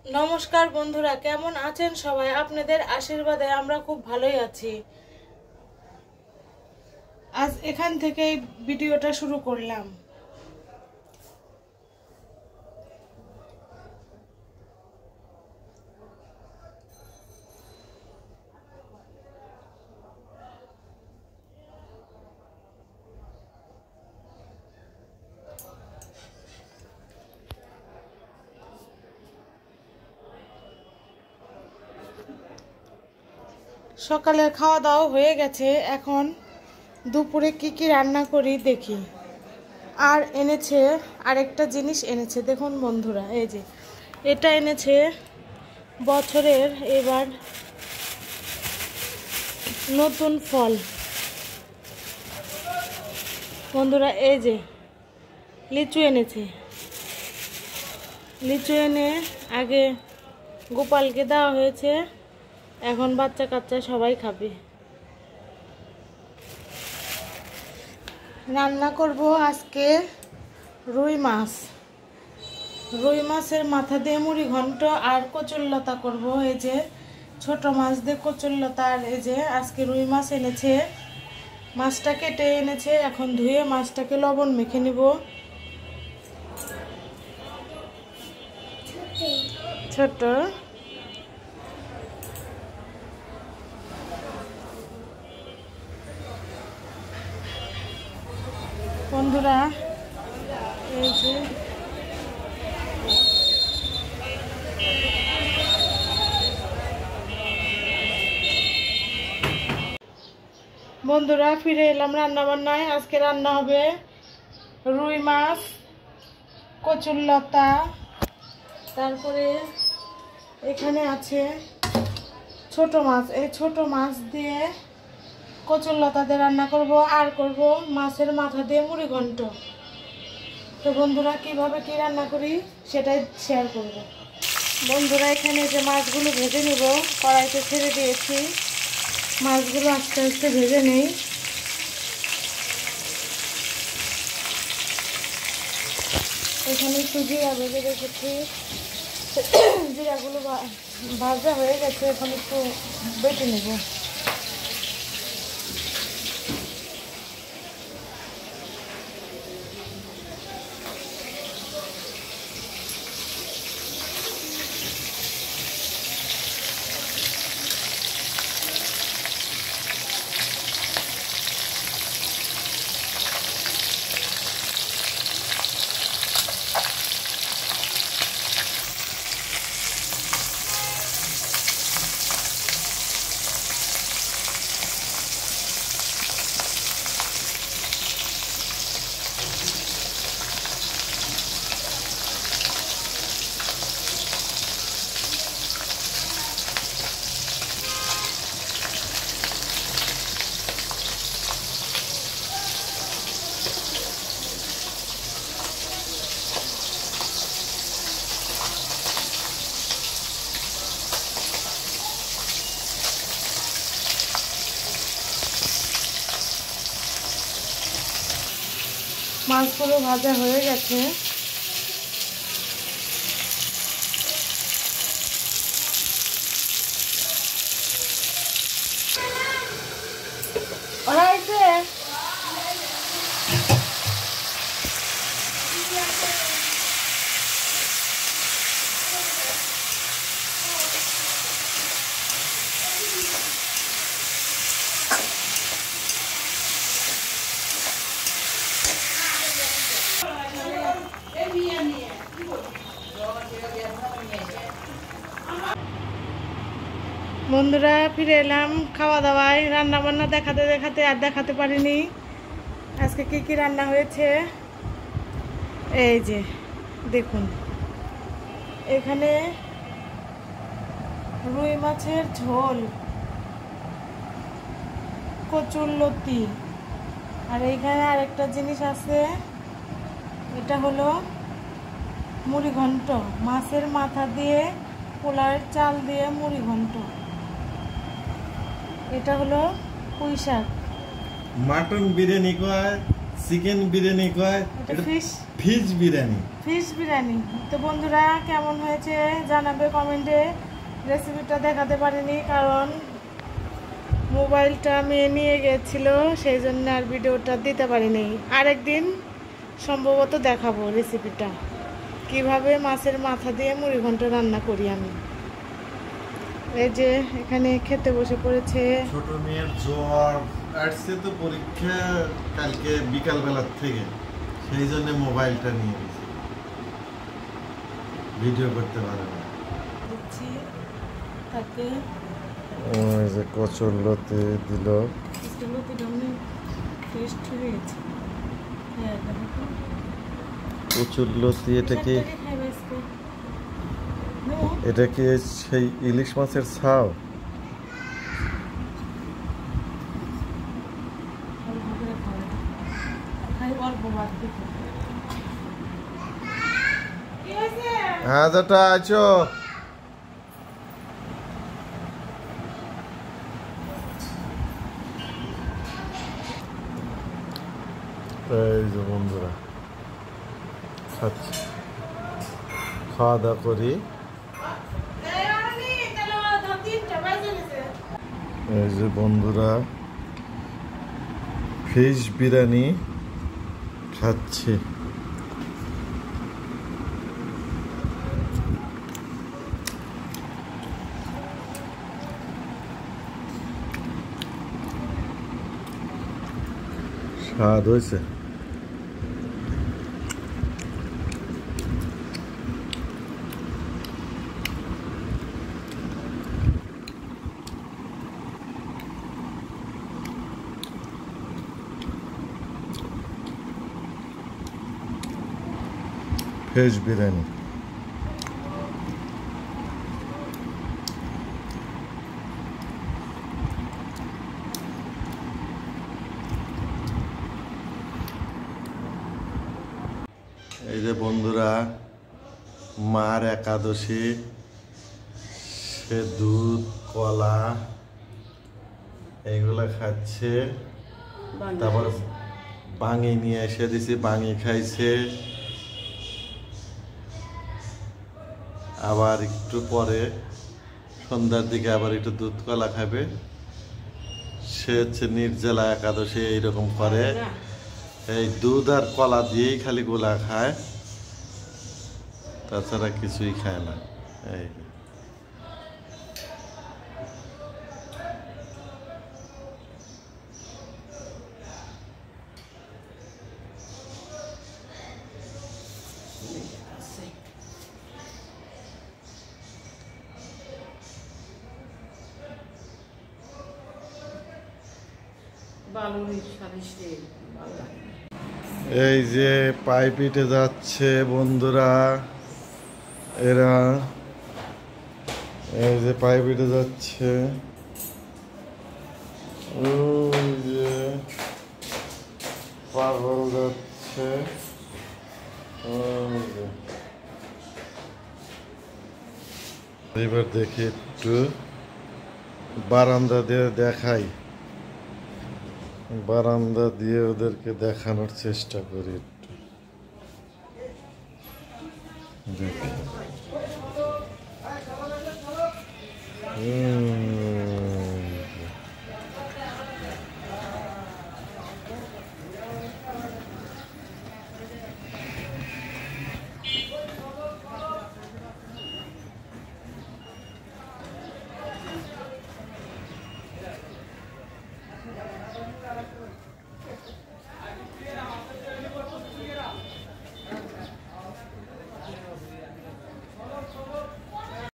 নমস্কার বন্ধুরা, কেমন আছেন সবাই? আপনাদের আশীর্বাদে আমরা খুব ভালোই আছি। আজ এখান থেকেই ভিডিওটা শুরু করলাম। সকালের খাওয়া দাওয়া হয়ে গেছে। এখন দুপুরে কি কি রান্না করি দেখি। আর এনেছে আরেকটা জিনিস এনেছে, দেখুন বন্ধুরা, এই যে এটা এনেছে বছরের এবার নতুন ফল। বন্ধুরা, এই যে লিচু এনেছে। লিচু এনে আগে গোপালকে দেওয়া হয়েছে, এখন বাচ্চা কাচ্চা সবাই খাবে। রান্না করব আজকে রুই মাছ। রুই মাছের মাথা দিয়ে মুড়ি ঘন্ট আর কচুরলতা করব। এই যে ছোট মাছ দিয়ে কচুরলতা। আর এই যে আজকে রুই মাছ এনেছে, মাছটা কেটে এনেছে, এখন ধুয়ে মাছটাকে লবণ মেখে নিব। ছোট বন্ধুরা, এই যে বন্ধুরা ফিরে এলাম রান্না বান্নায়। আজকে রান্না হবে রুই মাছ, কচুরলতা, তারপরে এখানে আছে ছোট মাছ। এই ছোট মাছ দিয়ে কচুরলতা দিয়ে রান্না করব, আর করব মাছের মাথা দিয়ে মুড়ি ঘন্ট। তো বন্ধুরা, কিভাবে কি রান্না করি সেটাই শেয়ার করব। বন্ধুরা, এখানে যে মাছগুলো ভেজে নিব, কড়াইতে ছেড়ে দিয়েছি। মাছগুলো আস্তে আস্তে ভেজে নেই। এখানে একটু জিরা ভেজে রেখেছি, জিরাগুলো ভাজা হয়ে গেছে, এখন একটু বেটে নেব। মাছগুলো ভাজা হয়ে গেছে। বন্ধুরা, ফিরে এলাম খাওয়া দাওয়ায়। রান্না বান্না দেখাতে দেখাতে আর দেখাতে পারিনি আজকে কি কি রান্না হয়েছে। এই যে দেখুন, এখানে রুই মাছের ঝোল, কচুরলতি, আর এইখানে আরেকটা জিনিস আছে, এটা হলো মুড়ি ঘন্ট। মাছের মাথা দিয়ে পোলাওয়ের চাল দিয়ে মুড়ি ঘন্ট। এটা হলো পুঁই শাক। মাটন বিরিয়ানি কয়, চিকেন বিরিয়ানি কয়, এটা fish fish biryani. Fish biryani. তো বন্ধুরা কেমন হয়েছে জানাবে কমেন্টে। রেসিপিটা দেখাতে পারিনি কারণ মোবাইলটা মেয়ে নিয়ে গেছিল, সেই জন্য আর ভিডিওটা দিতে পারিনি। আরেকদিন সম্ভবত দেখাবো রেসিপিটা, কিভাবে মাছের মাথা দিয়ে মুড়ি ঘন্ট রান্না করি আমি। এই যে এখানে খেতে বসে পড়েছে। ছোট মেয়ের জ্বর আসছে তো পরীক্ষা কালকে বিকাল বেলার থেকে, সেই জন্য মোবাইলটা নিয়ে গেছে, ভিডিও করতে পারে না। দিচ্ছি তাকে ওই যে কচুরলতি দিল। টেস্ট হয়েছে। হ্যাঁ কচুরলতি এটা কি? এটা কি সেই ইলিশ মাছের ছাও? হ্যাঁ যেটা আছো এই যে বন্ধুরা খাচ্ছি, খাওয়া দাওয়া করি। এই যে বন্ধুরা ফিশ বিরিয়ানি খাচ্ছি। স্বাদ হয়েছে। ফিশ বিরিয়ানি। এই যে বন্ধুরা মার একাদশী, সে দুধ কলা এইগুলা খাচ্ছে। তারপর বাঙি নিয়ে এসে দিছি, বাঙি খাইছে। আবার একটু পরে সন্ধ্যার দিকে আবার একটু দুধ কলা খাবে। সে হচ্ছে নির্জলা একাদশী এইরকম করে, এই দুধ আর কলা দিয়েই খালি গোলা খায়, তাছাড়া কিছুই খায় না। এই এই যে পাইপিটে যাচ্ছে বন্ধুরা, এরা এই যে পাইপিটে যাচ্ছে। ওই যে পাগল যাচ্ছে। এবার দেখি একটু বারান্দা দিয়ে দেখাই, বারান্দা দিয়ে ওদেরকে দেখানোর চেষ্টা করি।